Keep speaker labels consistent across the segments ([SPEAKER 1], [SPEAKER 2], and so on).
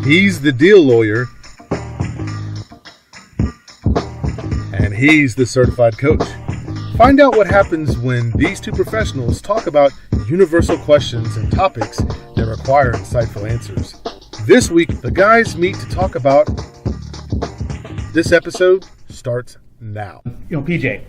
[SPEAKER 1] He's the deal lawyer, and he's the certified coach. Find out what happens when these two professionals talk about universal questions and topics that require insightful answers. This week, the guys meet to talk about. This episode starts now.
[SPEAKER 2] You know, PJ,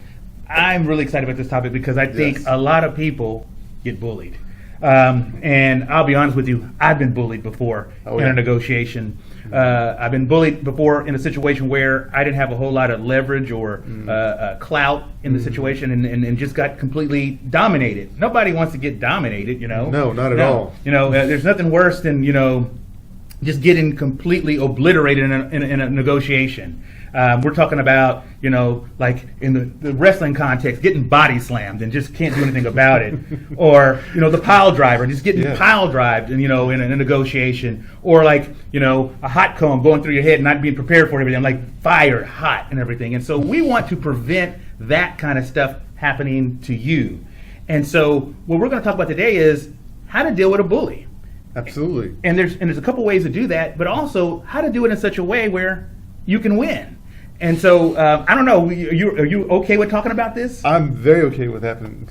[SPEAKER 2] I'm really excited about this topic because I think a lot of people get bullied. And I'll be honest with you, I've been bullied before in a negotiation. I've been bullied before in a situation where I didn't have a whole lot of leverage or clout in the situation and just got completely dominated. Nobody wants to get dominated, you know.
[SPEAKER 1] No, not at all.
[SPEAKER 2] You know, there's nothing worse than, you know, just getting completely obliterated in a negotiation. We're talking about, you know, like in the wrestling context, getting body slammed and just can't do anything about it. Or, you know, the pile driver, just getting pile drived, and, you know, in a negotiation. Or like, you know, a hot comb going through your head and not being prepared for everything, like fired, hot, and everything. And so we want to prevent that kind of stuff happening to you. And so what we're going to talk about today is how to deal with a bully.
[SPEAKER 1] Absolutely.
[SPEAKER 2] And there's a couple ways to do that, but also how to do it in such a way where you can win. And so I don't know. Are you okay with talking about this?
[SPEAKER 1] I'm very okay with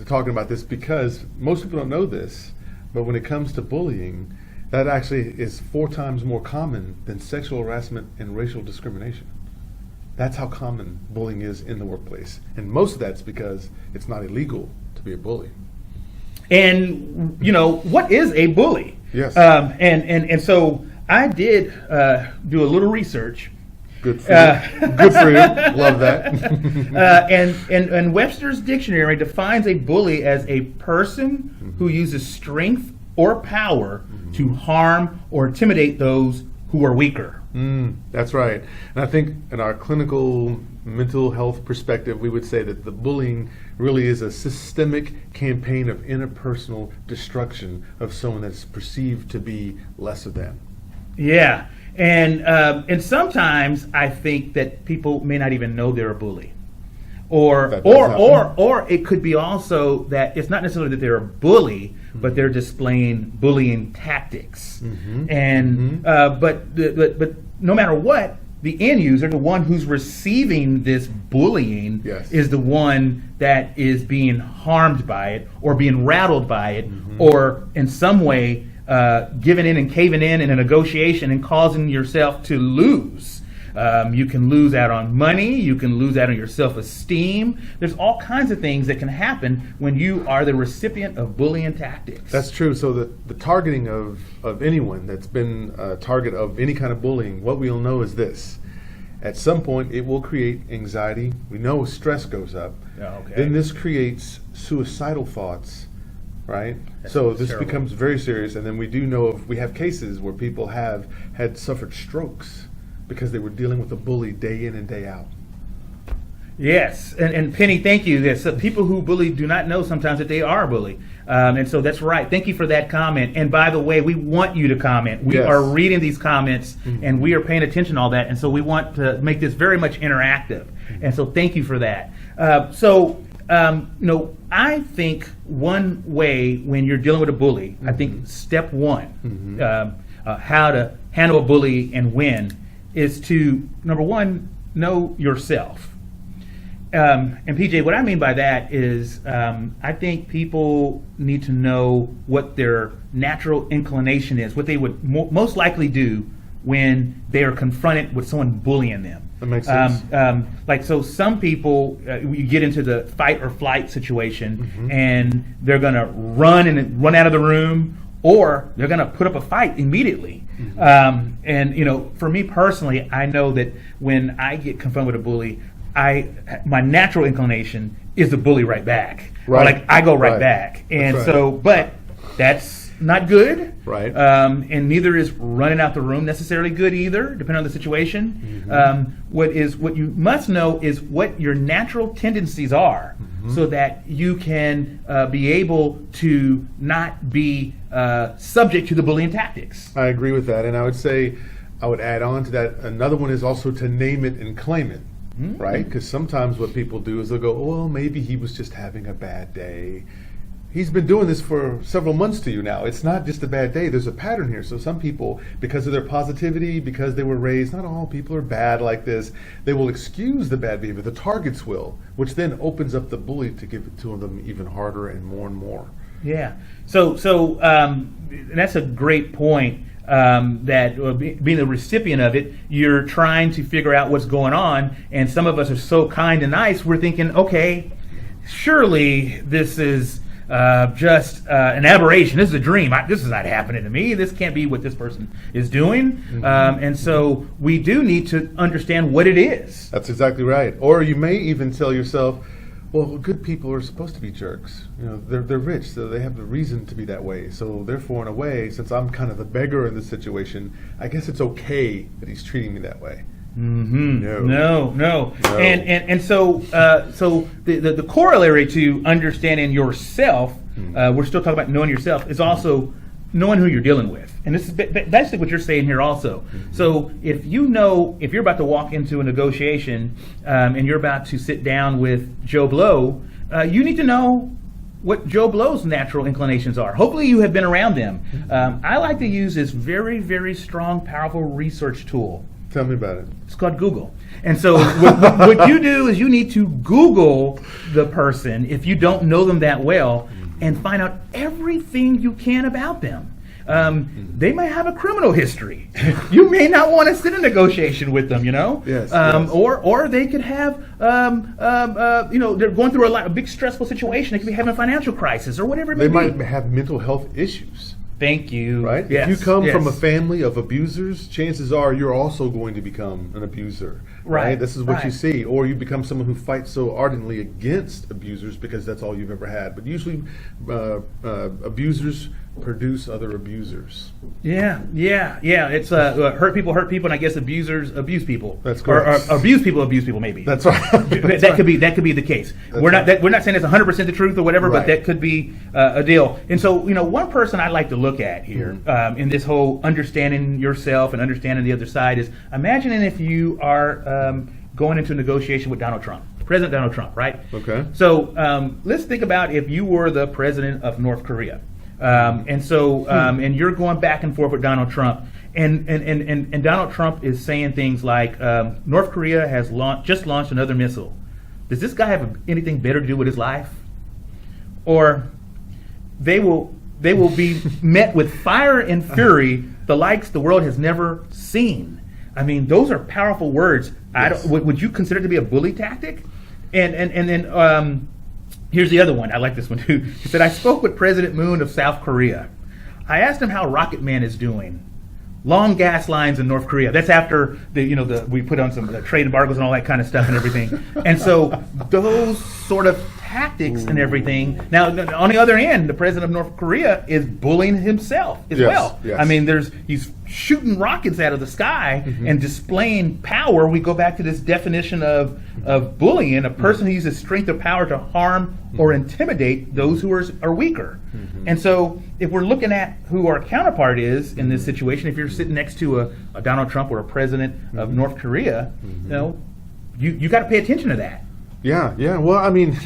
[SPEAKER 1] talking about this because most people don't know this, but when it comes to bullying, that actually is 4 times more common than sexual harassment and racial discrimination. That's how common bullying is in the workplace, and most of that's because it's not illegal to be a bully.
[SPEAKER 2] And you know, what is a bully?
[SPEAKER 1] Yes.
[SPEAKER 2] And so I did do a little research.
[SPEAKER 1] Good for you. Good for you. Love that.
[SPEAKER 2] And Webster's dictionary defines a bully as a person who uses strength or power to harm or intimidate those who are weaker.
[SPEAKER 1] That's right. And I think in our clinical mental health perspective, we would say that the bullying really is a systemic campaign of interpersonal destruction of someone that's perceived to be lesser than.
[SPEAKER 2] Yeah. And sometimes I think that people may not even know they're a bully. Or it could be also that it's not necessarily that they're a bully, but they're displaying bullying tactics. But no matter what, the end user, the one who's receiving this bullying, is the one that is being harmed by it or being rattled by it or in some way giving in and caving in a negotiation and causing yourself to lose. You can lose out on money. You can lose out on your self-esteem. There's all kinds of things that can happen when you are the recipient of bullying tactics.
[SPEAKER 1] That's true. So the targeting of anyone that's been a target of any kind of bullying, what we'll know is this. At some point, it will create anxiety. We know stress goes up. Then this creates suicidal thoughts, right? So this terrible. Becomes very serious. And then we do know we have cases where people have suffered strokes because they were dealing with a bully day in and day out.
[SPEAKER 2] Yes, and Penny, thank you. There's people who bully do not know sometimes that they are a bully. And so that's right. Thank you for that comment. And by the way, we want you to comment. We are reading these comments and we are paying attention to all that. And so we want to make this very much interactive. And so thank you for that. You know, I think one way when you're dealing with a bully, I think step one, how to handle a bully and win is to, number one, know yourself. And PJ, what I mean by that is I think people need to know what their natural inclination is, what they would most likely do when they are confronted with someone bullying them.
[SPEAKER 1] That makes sense.
[SPEAKER 2] Like, so some people, you get into the fight or flight situation and they're going to run out of the room, or they're going to put up a fight immediately. And, you know, for me personally, I know that when I get confronted with a bully, my natural inclination is to bully right back. Right. Or like I go right back. And so, but that's not good.
[SPEAKER 1] Right.
[SPEAKER 2] And neither is running out the room necessarily good either, depending on the situation. What you must know is what your natural tendencies are, so that you can be able to not be subject to the bullying tactics.
[SPEAKER 1] I agree with that. And I would say, I would add on to that, another one is also to name it and claim it. Right? Because sometimes what people do is they'll go, well, maybe he was just having a bad day. he's been doing this for several months to you now. It's not just a bad day. There's a pattern here. So some people, because of their positivity, because they were raised, not all people are bad like this, they will excuse the bad behavior. The targets will, which then opens up the bully to give it to them even harder and more.
[SPEAKER 2] Yeah. So that's a great point. That being the recipient of it, you're trying to figure out what's going on, and some of us are so kind and nice, we're thinking, okay, surely this is just an aberration. This is a dream. This is not happening to me. This can't be what this person is doing. And so we do need to understand what it is.
[SPEAKER 1] That's exactly right. Or you may even tell yourself, well, good people are supposed to be jerks. You know, they're rich, so they have the reason to be that way. So therefore, in a way, since I'm kind of the beggar in this situation, I guess it's okay that he's treating me that way.
[SPEAKER 2] No. And so the corollary to understanding yourself, we're still talking about knowing yourself, is also knowing who you're dealing with. And this is basically what you're saying here also. So if you're about to walk into a negotiation and you're about to sit down with Joe Blow, you need to know what Joe Blow's natural inclinations are. Hopefully you have been around them. I like to use this very, very strong, powerful research tool.
[SPEAKER 1] Tell me about it.
[SPEAKER 2] It's called Google. And so what you do is you need to Google the person if you don't know them that well and find out everything you can about them. They may have a criminal history. You may not want to sit in negotiation with them,
[SPEAKER 1] Yes.
[SPEAKER 2] Or they could have, they're going through a big stressful situation. They could be having a financial crisis or whatever it may be.
[SPEAKER 1] They might have mental health issues.
[SPEAKER 2] Thank you.
[SPEAKER 1] Right?
[SPEAKER 2] Yes.
[SPEAKER 1] If you come from a family of abusers, chances are you're also going to become an abuser. Right? This is what you see. Or you become someone who fights so ardently against abusers because that's all you've ever had. But usually abusers produce other abusers.
[SPEAKER 2] Yeah. It's hurt people, and I guess abusers abuse people.
[SPEAKER 1] That's correct.
[SPEAKER 2] Or abuse people, maybe.
[SPEAKER 1] That's right.
[SPEAKER 2] That could be the case. We're not saying it's 100% the truth or whatever, but that could be a deal. And so, one person I'd like to look at here in this whole understanding yourself and understanding the other side is imagining if you are going into a negotiation with Donald Trump. President Donald Trump, right?
[SPEAKER 1] Okay.
[SPEAKER 2] So let's think about if you were the president of North Korea. And you're going back and forth with Donald Trump, and Donald Trump is saying things like, North Korea has just launched another missile. Does this guy have anything better to do with his life? Or they will be met with fire and fury, the likes the world has never seen. I mean, those are powerful words.
[SPEAKER 1] Yes.
[SPEAKER 2] Would you consider it to be a bully tactic? And then here's the other one. I like this one too. He said, I spoke with President Moon of South Korea. I asked him how Rocket Man is doing. Long gas lines in North Korea. That's after we put on some trade embargoes and all that kind of stuff and everything. And so those sort of tactics and everything. Now, on the other end, the president of North Korea is bullying himself as well.
[SPEAKER 1] Yes.
[SPEAKER 2] I mean, he's shooting rockets out of the sky and displaying power. We go back to this definition of bullying, a person who uses strength or power to harm or intimidate those who are weaker. And so if we're looking at who our counterpart is in this situation, if you're sitting next to a Donald Trump or a president of North Korea, you got to pay attention to that.
[SPEAKER 1] Yeah. Well, I mean,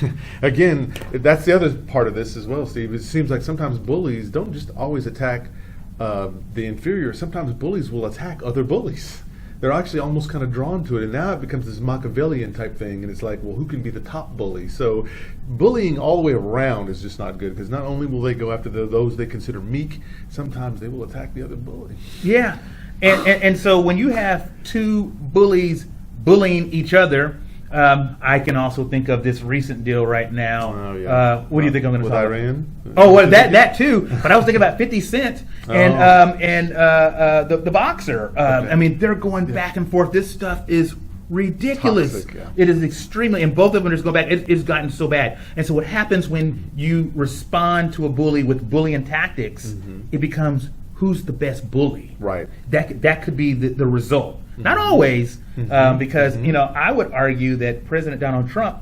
[SPEAKER 1] again, that's the other part of this as well, Steve. It seems like sometimes bullies don't just always attack the inferior. Sometimes bullies will attack other bullies. They're actually almost kind of drawn to it, and now it becomes this Machiavellian type thing, and it's like, well, who can be the top bully? So bullying all the way around is just not good, because not only will they go after those they consider meek, sometimes they will attack the other bully.
[SPEAKER 2] Yeah, and so when you have two bullies bullying each other, I can also think of this recent deal right now.
[SPEAKER 1] Oh, yeah.
[SPEAKER 2] What do you think I'm going to
[SPEAKER 1] with
[SPEAKER 2] talk
[SPEAKER 1] Iran?
[SPEAKER 2] about? Oh, well, that too. But I was thinking about 50 Cent and the boxer.
[SPEAKER 1] Okay.
[SPEAKER 2] I mean, they're going back and forth. This stuff is ridiculous.
[SPEAKER 1] Toxic, yeah.
[SPEAKER 2] It is extremely, and both of them just go back. It's gotten so bad. And so what happens when you respond to a bully with bullying tactics? It becomes who's the best bully.
[SPEAKER 1] Right.
[SPEAKER 2] That could be the result. Not always, because I would argue that President Donald Trump,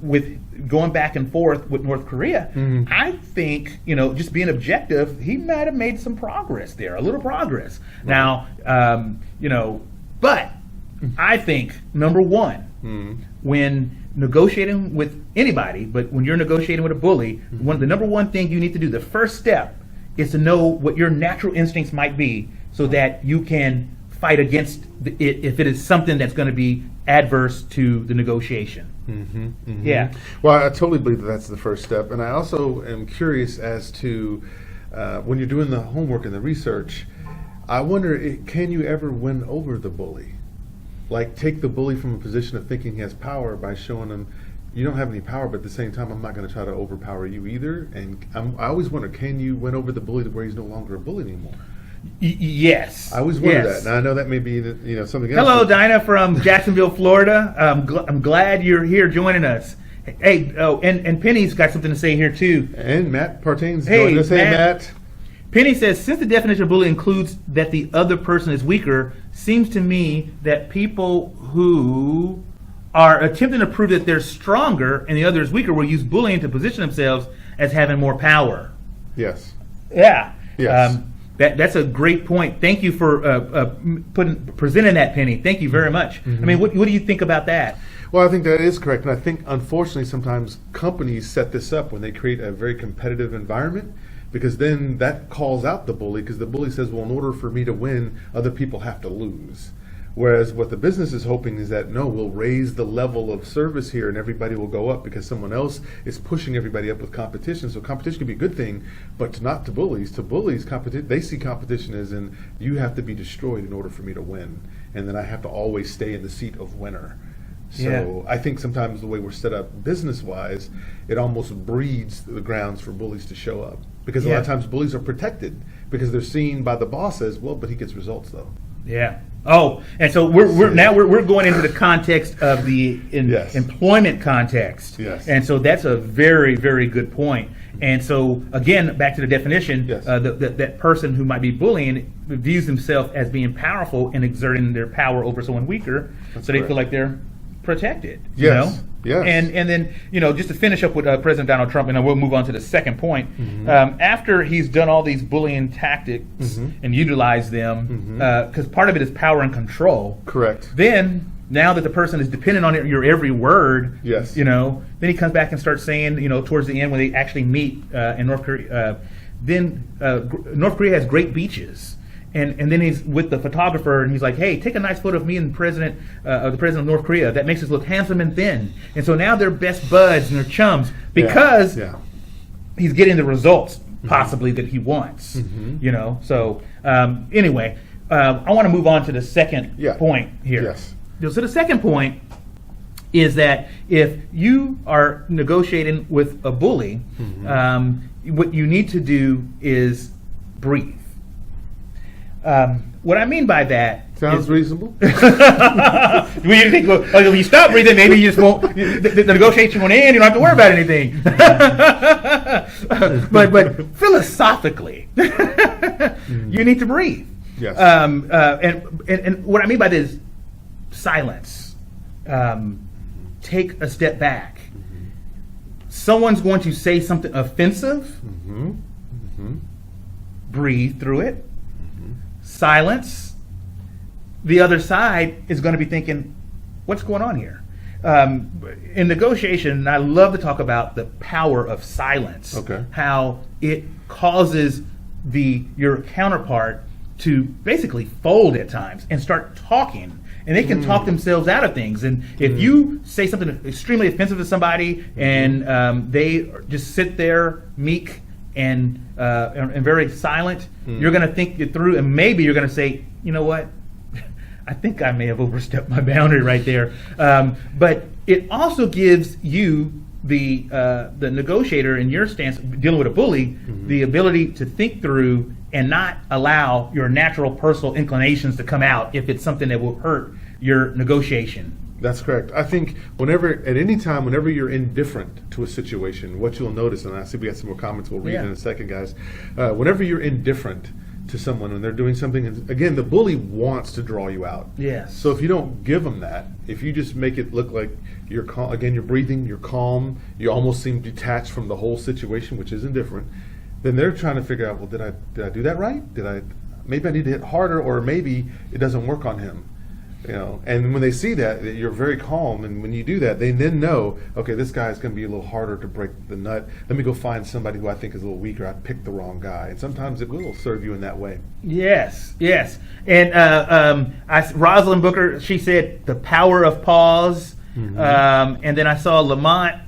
[SPEAKER 2] with going back and forth with North Korea, I think just being objective, he might have made some progress there, a little progress. Right. Now, but I think number one, when negotiating with anybody, but when you're negotiating with a bully, the number one thing you need to do, the first step, is to know what your natural instincts might be so that you can fight against it if it is something that's going to be adverse to the negotiation. Yeah.
[SPEAKER 1] Well, I totally believe that's the first step. And I also am curious as to when you're doing the homework and the research, I wonder, can you ever win over the bully? Like, take the bully from a position of thinking he has power by showing him you don't have any power, but at the same time, I'm not going to try to overpower you either. And I always wonder, can you win over the bully to where he's no longer a bully anymore?
[SPEAKER 2] Yes.
[SPEAKER 1] I always wonder that. Now, I know that may be something else.
[SPEAKER 2] Hello, Dinah from Jacksonville, Florida. I'm glad you're here joining us. Hey, and Penny's got something to say here too.
[SPEAKER 1] And Matt Partain's joining us. Hey, Matt.
[SPEAKER 2] Penny says, since the definition of bully includes that the other person is weaker, seems to me that people who are attempting to prove that they're stronger and the other is weaker will use bullying to position themselves as having more power.
[SPEAKER 1] Yes.
[SPEAKER 2] Yeah.
[SPEAKER 1] Yes.
[SPEAKER 2] That's a great point. Thank you for presenting that, Penny. Thank you very much. I mean, what do you think about that?
[SPEAKER 1] Well, I think that is correct. And I think, unfortunately, sometimes companies set this up when they create a very competitive environment, because then that calls out the bully, because the bully says, well, in order for me to win, other people have to lose. Whereas what the business is hoping is that, no, we'll raise the level of service here and everybody will go up because someone else is pushing everybody up with competition. So competition can be a good thing, but not to bullies. To bullies, they see competition as in, you have to be destroyed in order for me to win. And then I have to always stay in the seat of winner. So I think sometimes the way we're set up business-wise, it almost breeds the grounds for bullies to show up. Because a lot of times bullies are protected because they're seen by the boss as, well, but he gets results though. Yeah.
[SPEAKER 2] Oh, and so we're going into the context of the employment context.
[SPEAKER 1] Yes.
[SPEAKER 2] And so that's a very, very good point. And so again, back to the definition, that person who might be bullying views themselves as being powerful and exerting their power over someone weaker, so they feel like they're protected.
[SPEAKER 1] Yes.
[SPEAKER 2] You know?
[SPEAKER 1] Yes.
[SPEAKER 2] And then, just to finish up with President Donald Trump, and then we'll move on to the second point. After he's done all these bullying tactics and utilized them, because part of it is power and control.
[SPEAKER 1] Correct.
[SPEAKER 2] Then, now that the person is dependent on your every word,
[SPEAKER 1] yes.
[SPEAKER 2] Then he comes back and starts saying, towards the end when they actually meet in North Korea, North Korea has great beaches. And then he's with the photographer, and he's like, "Hey, take a nice photo of me and the president of North Korea. That makes us look handsome and thin." And so now they're best buds and they're chums because he's getting the results possibly that he wants. So anyway, I want to move on to the second point here.
[SPEAKER 1] Yes.
[SPEAKER 2] So the second point is that if you are negotiating with a bully, what you need to do is breathe. What I mean by that
[SPEAKER 1] sounds reasonable.
[SPEAKER 2] When you think, if you stop breathing, maybe you just won't. The negotiation won't end. You don't have to worry about anything. but philosophically, you need to breathe.
[SPEAKER 1] Yes.
[SPEAKER 2] And what I mean by this is silence. Take a step back. Someone's going to say something offensive. Breathe through it. Silence. The other side is going to be thinking, what's going on here? In negotiation, I love to talk about the power of silence.
[SPEAKER 1] Okay.
[SPEAKER 2] How it causes your counterpart to basically fold at times and start talking. And they can talk themselves out of things. And if you say something extremely offensive to somebody and they just sit there meek and very silent, you're going to think it through, and maybe you're going to say, you know what, I think I may have overstepped my boundary right there. But it also gives you, the negotiator in your stance, dealing with a bully, the ability to think through and not allow your natural personal inclinations to come out if it's something that will hurt your negotiation.
[SPEAKER 1] That's correct. I think at any time, whenever you're indifferent to a situation, what you'll notice, and I see we got some more comments we'll read in a second, guys. Whenever you're indifferent to someone when they're doing something, and again, the bully wants to draw you out.
[SPEAKER 2] Yes.
[SPEAKER 1] So if you don't give them that, if you just make it look like you're calm, again, you're breathing, you're calm, you almost seem detached from the whole situation, which is indifferent, then they're trying to figure out, well, did I do that right? Maybe I need to hit harder, or maybe it doesn't work on him. And when they see that you're very calm, and when you do that, they then know, okay, this guy is going to be a little harder to break the nut. Let me go find somebody who I think is a little weaker. I picked the wrong guy, and sometimes it will serve you in that way.
[SPEAKER 2] Yes. And Rosalind Booker, she said the power of pause. And then I saw Lamont.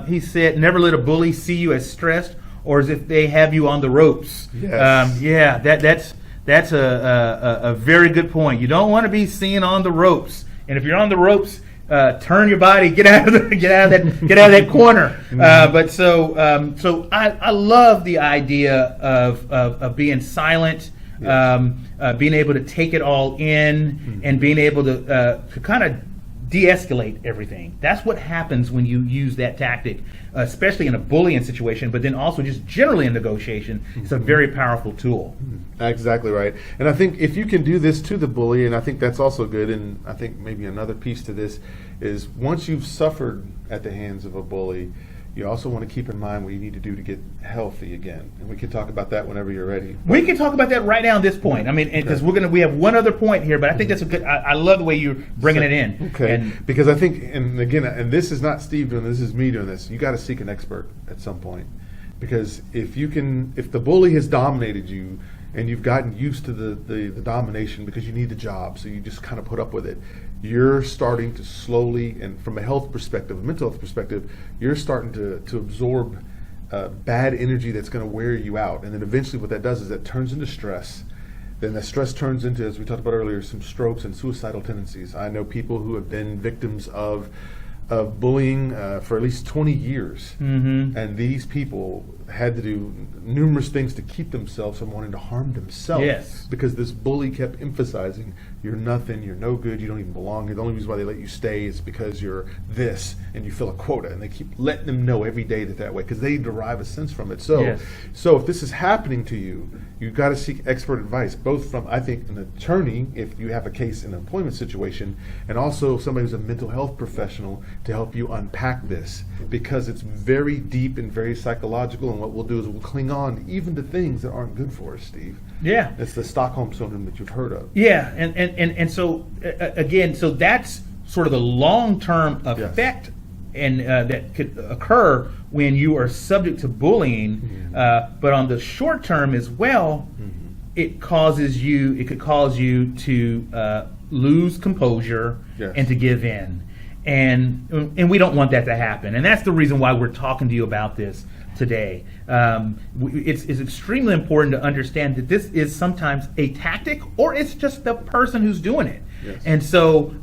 [SPEAKER 2] He said, never let a bully see you as stressed or as if they have you on the ropes.
[SPEAKER 1] Yes.
[SPEAKER 2] That's a very good point. You don't want to be seen on the ropes, and if you're on the ropes, turn your body, get out of that corner. But so I love the idea of being silent, being able to take it all in, and being able to kind of de-escalate everything. That's what happens when you use that tactic, especially in a bullying situation, but then also just generally in negotiation. It's a very powerful tool.
[SPEAKER 1] Exactly right. And I think if you can do this to the bully, and I think that's also good, and I think maybe another piece to this is once you've suffered at the hands of a bully, you also want to keep in mind what you need to do to get healthy again. And we can talk about that whenever you're ready.
[SPEAKER 2] We can talk about that right now at this point. I mean, because we have one other point here, but I think that's a good. I love the way you're bringing it in.
[SPEAKER 1] Okay. Because I think, and again, and this is not Steve doing this, is me doing this. You got to seek an expert at some point, because if the bully has dominated you, and you've gotten used to the domination because you need the job, so you just kind of put up with it, you're starting to slowly, and from a health perspective, a mental health perspective, you're starting to absorb bad energy that's going to wear you out. And then eventually what that does is that turns into stress. Then that stress turns into, as we talked about earlier, some strokes and suicidal tendencies. I know people who have been victims of bullying for at least 20 years. And these people had to do numerous things to keep themselves from wanting to harm themselves, because this bully kept emphasizing, you're nothing, you're no good, you don't even belong here. The only reason why they let you stay is because you're this and you fill a quota, and they keep letting them know every day that way, because they derive a sense from it. So if this is happening to you, you've got to seek expert advice, both from, I think, an attorney if you have a case in an employment situation, and also somebody who's a mental health professional to help you unpack this, because it's very deep and very psychological. And what we'll do is we'll cling on even to things that aren't good for us, Steve.
[SPEAKER 2] Yeah.
[SPEAKER 1] It's the Stockholm syndrome that you've heard of.
[SPEAKER 2] Yeah, and so again, so that's sort of the long-term effect and that could occur when you are subject to bullying. But on the short term as well, it could cause you to lose composure and to give in. And we don't want that to happen. And that's the reason why we're talking to you about this today. It's extremely important to understand that this is sometimes a tactic, or it's just the person who's doing it. And so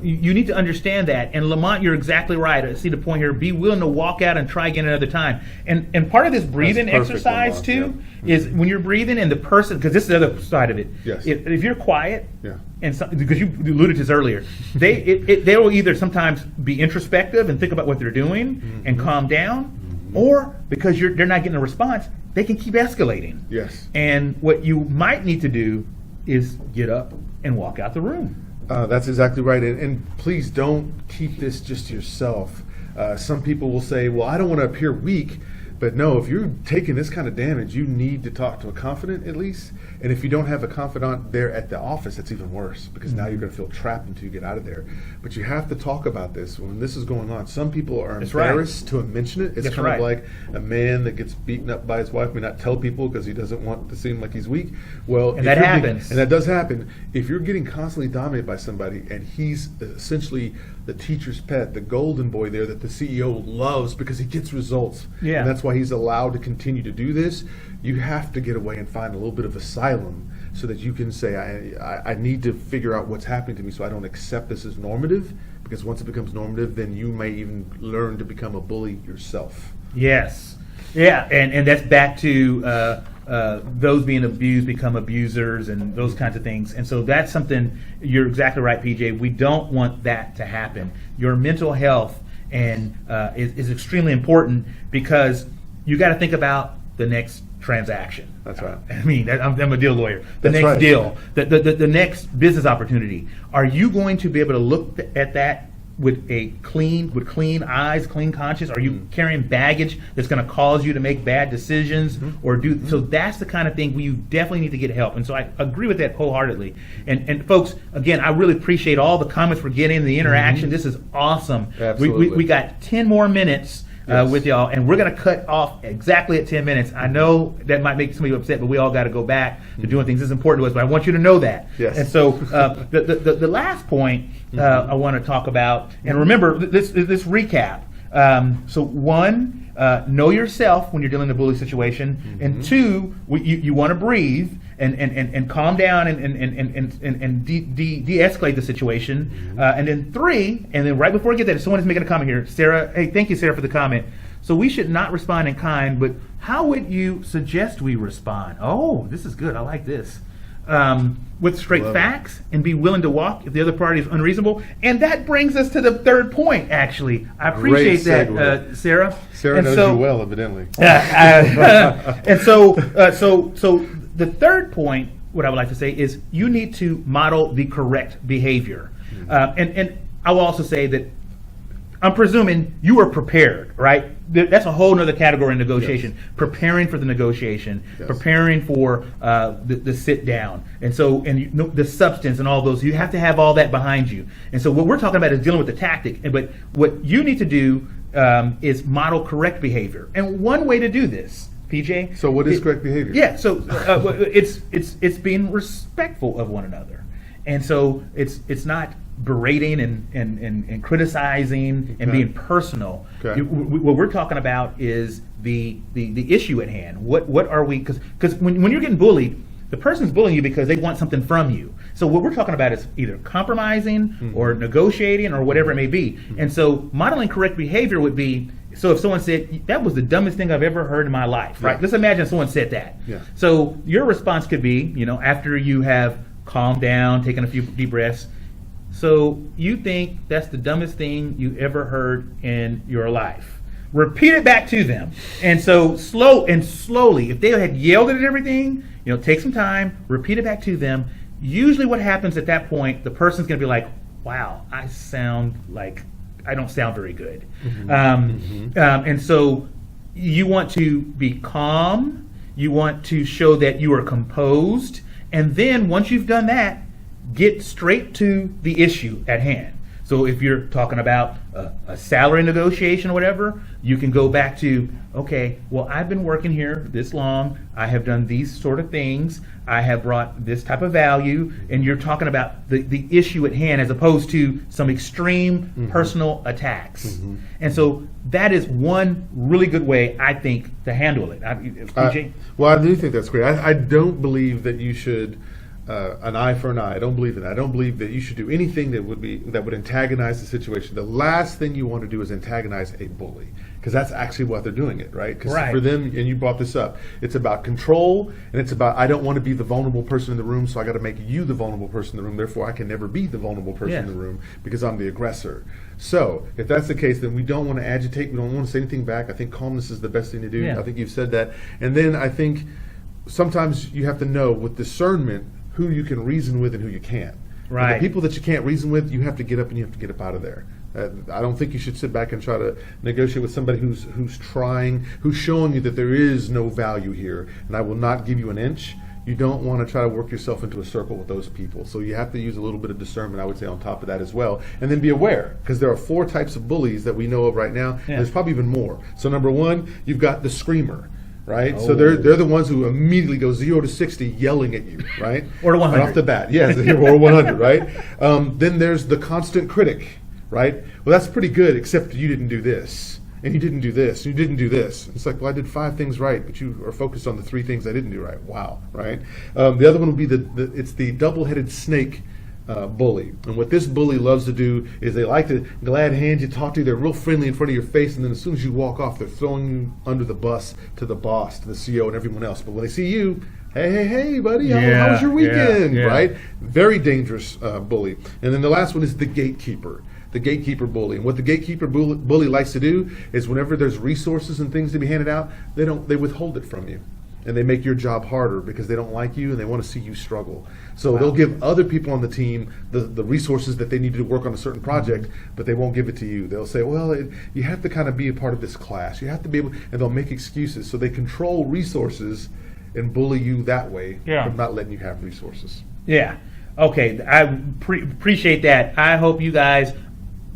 [SPEAKER 2] you need to understand that. And Lamont, you're exactly right. I see the point here. Be willing to walk out and try again another time. And part of this breathing exercise, Lamont, too, is when you're breathing and the person, because this is the other side of it. If you're quiet, and because you alluded to this earlier, they will either sometimes be introspective and think about what they're doing and calm down, or because they're not getting a response, they can keep escalating. And what you might need to do is get up and walk out the room.
[SPEAKER 1] That's exactly right. And please don't keep this just to yourself. Some people will say, well, I don't want to appear weak. But no, if you're taking this kind of damage, you need to talk to a confidant at least. And if you don't have a confidant there at the office, that's even worse, because now you're going to feel trapped until you get out of there. But you have to talk about this when this is going on. Some people are embarrassed to mention it. It's kind of like a man that gets beaten up by his wife may not tell people because he doesn't want to seem like he's weak. Well,
[SPEAKER 2] and that happens.
[SPEAKER 1] And that does happen. If you're getting constantly dominated by somebody and he's essentially the teacher's pet, the golden boy there that the CEO loves because he gets results. And that's why he's allowed to continue to do this. You have to get away and find a little bit of asylum so that you can say, I need to figure out what's happening to me so I don't accept this as normative, because once it becomes normative, then you may even learn to become a bully yourself.
[SPEAKER 2] Yes. Yeah, and that's back to those being abused become abusers and those kinds of things. And so that's something, you're exactly right, PJ. We don't want that to happen. Your mental health is extremely important, because you got to think about the next transaction.
[SPEAKER 1] That's right.
[SPEAKER 2] I mean, I'm a deal lawyer. The next deal, the next business opportunity. Are you going to be able to look at that with clean eyes, clean conscience? Are you carrying baggage that's going to cause you to make bad decisions or do? So that's the kind of thing where you definitely need to get help. And so I agree with that wholeheartedly. And folks, again, I really appreciate all the comments we're getting, the interaction. This is awesome.
[SPEAKER 1] Absolutely.
[SPEAKER 2] We got 10 more minutes with y'all, and we're going to cut off exactly at 10 minutes. I know that might make somebody upset, but we all got to go back to doing things. This is important to us, but I want you to know that.
[SPEAKER 1] Yes.
[SPEAKER 2] And so the last point I want to talk about, and remember this recap. So one, know yourself when you're dealing in a bully situation, and two, you want to breathe and calm down and de-escalate the situation, and then three, and then right before we get there, someone is making a comment here. Sarah, hey, thank you, Sarah, for the comment. So we should not respond in kind, but how would you suggest we respond? Oh, this is good. I like this. With straight facts and be willing to walk if the other party is unreasonable. And that brings us to the third point, actually. I appreciate that, Sarah.
[SPEAKER 1] Sarah knows you well, evidently.
[SPEAKER 2] And so the third point, what I would like to say is you need to model the correct behavior. And I will also say that I'm presuming you are prepared, right? That's a whole other category in negotiation. Yes. Preparing for the negotiation, preparing for the sit down, and so the substance and all those. You have to have all that behind you. And so what we're talking about is dealing with the tactic. But what you need to do is model correct behavior. And one way to do this, PJ.
[SPEAKER 1] So what is correct behavior?
[SPEAKER 2] Yeah. So it's being respectful of one another, and so it's not berating and criticizing and being personal.
[SPEAKER 1] Okay.
[SPEAKER 2] What we're talking about is the issue at hand. What are we? Because when you're getting bullied, the person's bullying you because they want something from you. So what we're talking about is either compromising or negotiating or whatever it may be. And so modeling correct behavior would be, so if someone said, that was the dumbest thing I've ever heard in my life, right? Let's imagine someone said that.
[SPEAKER 1] Yeah.
[SPEAKER 2] So your response could be, after you have calmed down, taken a few deep breaths, so you think that's the dumbest thing you ever heard in your life. Repeat it back to them. And so slowly, if they had yelled at everything, take some time, repeat it back to them. Usually what happens at that point, the person's going to be like, wow, I don't sound very good. And so you want to be calm. You want to show that you are composed. And then once you've done that, get straight to the issue at hand. So if you're talking about a salary negotiation or whatever, you can go back to, okay, well, I've been working here this long. I have done these sort of things. I have brought this type of value. And you're talking about the issue at hand as opposed to some extreme personal attacks. And so that is one really good way, I think, to handle it. PJ?
[SPEAKER 1] Well, I do think that's great. I don't believe that you should an eye for an eye. I don't believe in that. I don't believe that you should do anything that would antagonize the situation. The last thing you want to do is antagonize a bully, because that's actually what they're doing it, right? Because for them, and you brought this up, it's about control, and it's about, I don't want to be the vulnerable person in the room, so I got to make you the vulnerable person in the room. Therefore, I can never be the vulnerable person in the room because I'm the aggressor. So if that's the case, then we don't want to agitate. We don't want to say anything back. I think calmness is the best thing to do. I think you've said that. And then I think sometimes you have to know with discernment who you can reason with and who you can't. Right. The people that you can't reason with, you have to get up and you have to get up out of there. I don't think you should sit back and try to negotiate with somebody who's showing you that there is no value here, and I will not give you an inch. You don't want to try to work yourself into a circle with those people. So you have to use a little bit of discernment, I would say, on top of that as well. And then be aware, because there are 4 types of bullies that we know of right now. And there's probably even more. So number 1, you've got the screamer. Right, so they're the ones who immediately go 0 to 60 yelling at you, right?
[SPEAKER 2] Or to 100
[SPEAKER 1] right off the bat, yes, or 100, right? Then there's the constant critic, right? Well, that's pretty good, except you didn't do this, and you didn't do this, and you didn't do this. It's like, well, I did 5 things right, but you are focused on the 3 things I didn't do right. Wow, right? The other one would be it's the double-headed snake. Bully. And what this bully loves to do is they like to glad hand you, talk to you, they're real friendly in front of your face, and then as soon as you walk off, they're throwing you under the bus to the boss, to the CEO, and everyone else. But when they see you, hey, buddy, how was your weekend, right? Very dangerous bully. And then the last one is the gatekeeper. The gatekeeper bully. And what the gatekeeper bully likes to do is whenever there's resources and things to be handed out, they withhold it from you. and they make your job harder because they don't like you and they want to see you struggle. So they'll give other people on the team the resources that they need to work on a certain project, but they won't give it to you. They'll say, well, you have to kind of be a part of this class. You have to be able, and they'll make excuses. So they control resources and bully you that way from not letting you have resources.
[SPEAKER 2] Yeah. Okay. I appreciate that. I hope you guys,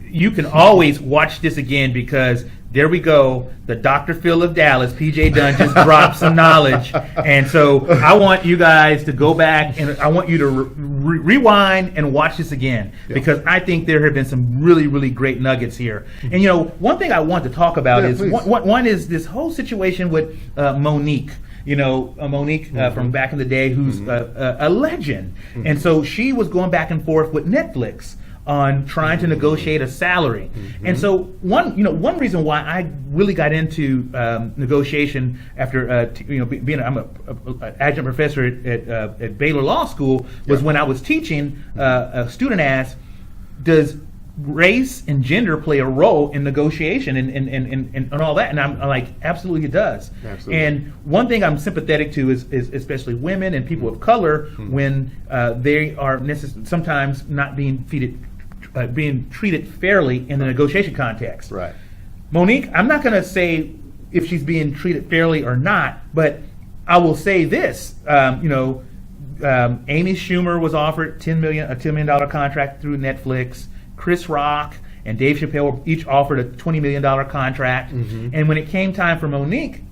[SPEAKER 2] you can always watch this again, because there we go. The Dr. Phil of Dallas, PJ Dunn, just dropped some knowledge. And so I want you guys to go back, and I want you to rewind and watch this again, because I think there have been some really, really great nuggets here. And, one thing I want to talk about is one is this whole situation with Monique. Monique from back in the day, who's a legend. And so she was going back and forth with Netflix on trying to negotiate a salary. And so one reason why I really got into negotiation after I'm an adjunct professor at Baylor Law School was when I was teaching. A student asked, does race and gender play a role in negotiation and all that? And I'm like, absolutely it does. Absolutely. And one thing I'm sympathetic to is especially women and people of color when they are sometimes not being treated fairly in the negotiation context.
[SPEAKER 1] Right.
[SPEAKER 2] Monique, I'm not going to say if she's being treated fairly or not, but I will say this. Amy Schumer was offered a $10 million contract through Netflix. Chris Rock and Dave Chappelle were each offered a $20 million contract. And when it came time for Monique,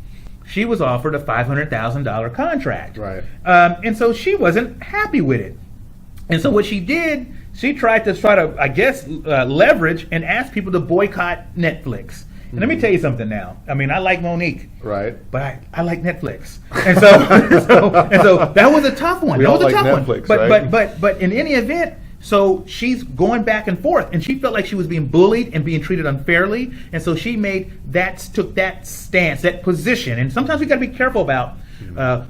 [SPEAKER 2] she was offered a $500,000 contract.
[SPEAKER 1] Right.
[SPEAKER 2] And so she wasn't happy with it. And so what she did, she tried to, I guess, leverage and ask people to boycott Netflix. And let me tell you something now. I mean, I like Monique,
[SPEAKER 1] right?
[SPEAKER 2] But I like Netflix, and so that was a tough one. That was a tough
[SPEAKER 1] Netflix,
[SPEAKER 2] one. But in any event, so she's going back and forth, and she felt like she was being bullied and being treated unfairly, and so she took that stance, that position. And sometimes we got to be careful about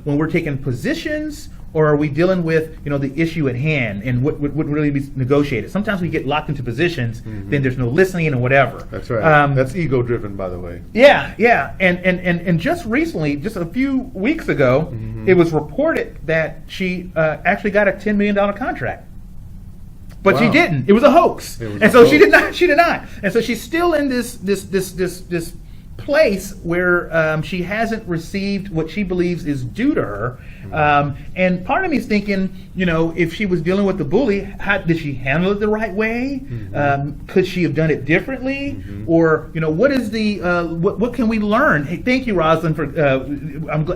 [SPEAKER 2] when we're taking positions, or are we dealing with the issue at hand and what would really be negotiated? Sometimes we get locked into positions, then there's no listening and whatever.
[SPEAKER 1] That's right. That's ego driven, by the way.
[SPEAKER 2] Yeah. And just recently, just a few weeks ago, it was reported that she actually got a $10 million contract. But she didn't. It was a hoax. She did not. And so she's still in this place where she hasn't received what she believes is due to her. And part of me is thinking, if she was dealing with the bully, how did she handle it the right way? Could she have done it differently? Or what is what can we learn? Hey, thank you, Rosalind, for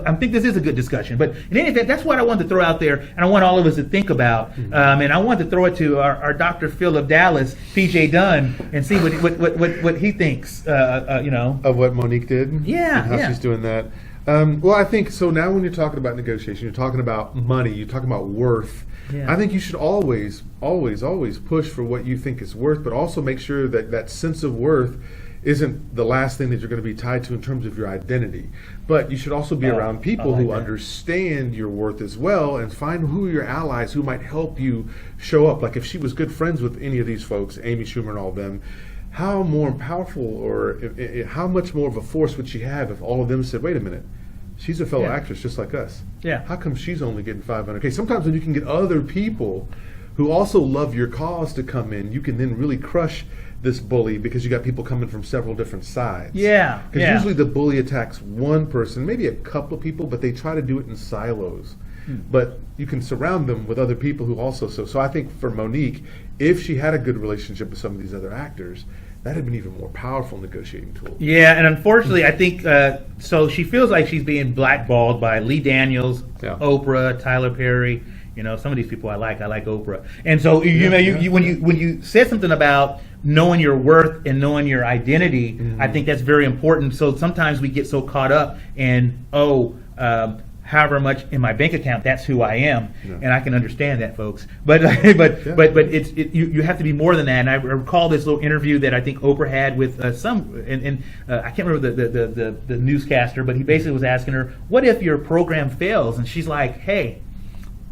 [SPEAKER 2] I think this is a good discussion. But in any event, that's what I wanted to throw out there, and I want all of us to think about. And I want to throw it to our Dr. Phil of Dallas, PJ Dunn, and see what he thinks.
[SPEAKER 1] Of what Monique did.
[SPEAKER 2] Yeah,
[SPEAKER 1] and how she's doing that. Well, I think so. Now, when you're talking about negotiation, you're talking about money, you're talking about worth. Yeah. I think you should always push for what you think is worth, but also make sure that sense of worth isn't the last thing that you're going to be tied to in terms of your identity. But you should also be around people who understand your worth as well, and find who are your allies who might help you show up. Like if she was good friends with any of these folks, Amy Schumer and all of them, how more powerful or how much more of a force would she have if all of them said, wait a minute, she's a fellow actress just like us.
[SPEAKER 2] Yeah.
[SPEAKER 1] How come she's only getting $500K? Sometimes when you can get other people who also love your cause to come in, you can then really crush this bully, because you got people coming from several different sides.
[SPEAKER 2] Yeah.
[SPEAKER 1] Because usually the bully attacks one person, maybe a couple of people, but they try to do it in silos. But you can surround them with other people who also so I think for Monique, if she had a good relationship with some of these other actors, that had been even more powerful negotiating tool.
[SPEAKER 2] Yeah, and unfortunately, I think so. She feels like she's being blackballed by Lee Daniels, Oprah, Tyler Perry. Some of these people I like Oprah. And so when you said something about knowing your worth and knowing your identity, I think that's very important. So sometimes we get so caught up in however much in my bank account, that's who I am, and I can understand that, folks. But you have to be more than that. And I recall this little interview that I think Oprah had with I can't remember the newscaster, but he basically was asking her, "What if your program fails?" And she's like, "Hey,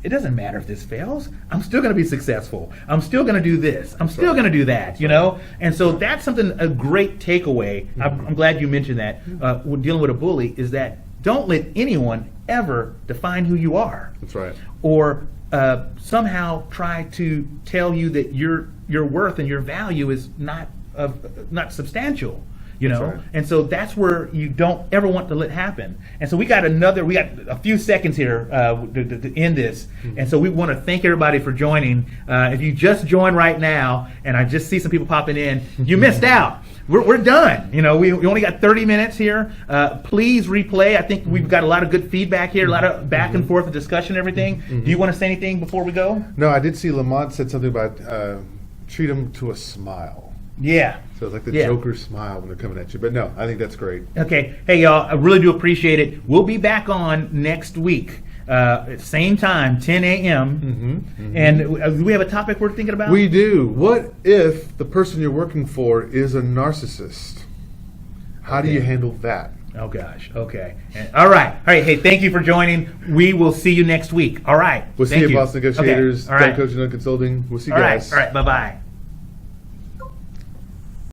[SPEAKER 2] it doesn't matter if this fails. I'm still going to be successful. I'm still going to do this. I'm still going to do that, And so that's a great takeaway. I'm glad you mentioned that. When dealing with a bully, is that don't let anyone ever define who you are.
[SPEAKER 1] That's right.
[SPEAKER 2] Or somehow try to tell you that your worth and your value is not substantial. You know,
[SPEAKER 1] That's right.
[SPEAKER 2] and so that's where you don't ever want to let happen. And so we got a few seconds here to end this.
[SPEAKER 1] Mm-hmm.
[SPEAKER 2] And so we want to thank everybody for joining. If you just joined right now, and I just see some people popping in, you missed out. We're done. You know, we only got 30 minutes here. Please replay. I think we've got a lot of good feedback here, a lot of back and forth and discussion and everything. Do you want to say anything before we go?
[SPEAKER 1] No, I did see Lamont said something about treat them to a smile.
[SPEAKER 2] Yeah.
[SPEAKER 1] So it's like the Joker smile when they're coming at you. But no, I think that's great.
[SPEAKER 2] Okay. Hey, y'all, I really do appreciate it. We'll be back on next week. Same time, 10 a.m. And do we have a topic we're thinking about?
[SPEAKER 1] We do. What if the person you're working for is a narcissist? How do you handle that?
[SPEAKER 2] Oh, gosh. Okay. All right. Hey, thank you for joining. We will see you next week. All right.
[SPEAKER 1] We'll see you at Boss Negotiators,
[SPEAKER 2] Okay. All right.
[SPEAKER 1] Coaching and Consulting. We'll see you
[SPEAKER 2] All
[SPEAKER 1] guys.
[SPEAKER 2] right. Bye-bye.